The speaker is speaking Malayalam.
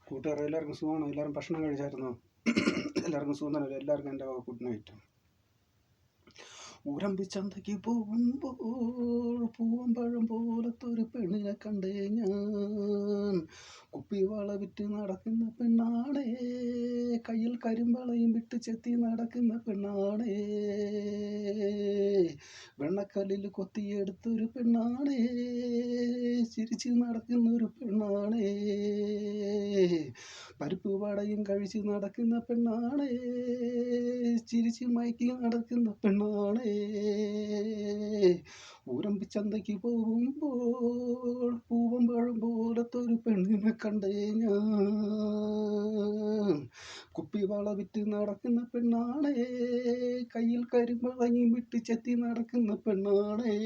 കൂട്ടുകാരെ എല്ലാവർക്കും സുഖമാണോ? എല്ലാവരും ഭക്ഷണം കഴിച്ചായിരുന്നോ? എല്ലാവർക്കും സുഖം തന്നെ. എല്ലാവർക്കും എൻ്റെ ഗുഡ് നൈറ്റ്. ഊരമ്പിച്ചന്തയ്ക്ക് പോകുമ്പോൾ പൂവമ്പഴം പോലത്തൊരു പെണ്ണിനെ കണ്ടേ ഞാൻ. കുപ്പിവാള വിറ്റ് നടക്കുന്ന പെണ്ണാണേ, കയ്യിൽ കരിമ്പളയും വിട്ട് ചെത്തി നടക്കുന്ന പെണ്ണാണേ, വെണ്ണക്കല്ലിൽ കൊത്തിയെടുത്തൊരു പെണ്ണാണേ, ചിരിച്ച് നടക്കുന്നൊരു പെണ്ണാണേ, പരിപ്പ് വടയും കഴിച്ച് നടക്കുന്ന പെണ്ണാണേ, ചിരിച്ച് മയക്കി നടക്കുന്ന പെണ്ണാണേ. ഊരമ്പിച്ചന്തയ്ക്ക് പോകുമ്പോൾ പൂവമ്പഴം പോലത്തൊരു പെണ്ണിനെ കണ്ടേ ഞാൻ. കുപ്പിവാള വിറ്റ് നടക്കുന്ന പെണ്ണാണേ, കയ്യിൽ കരിമ്പളയും വിട്ട് ചെത്തി നടക്കുന്ന പെണ്ണാണേ.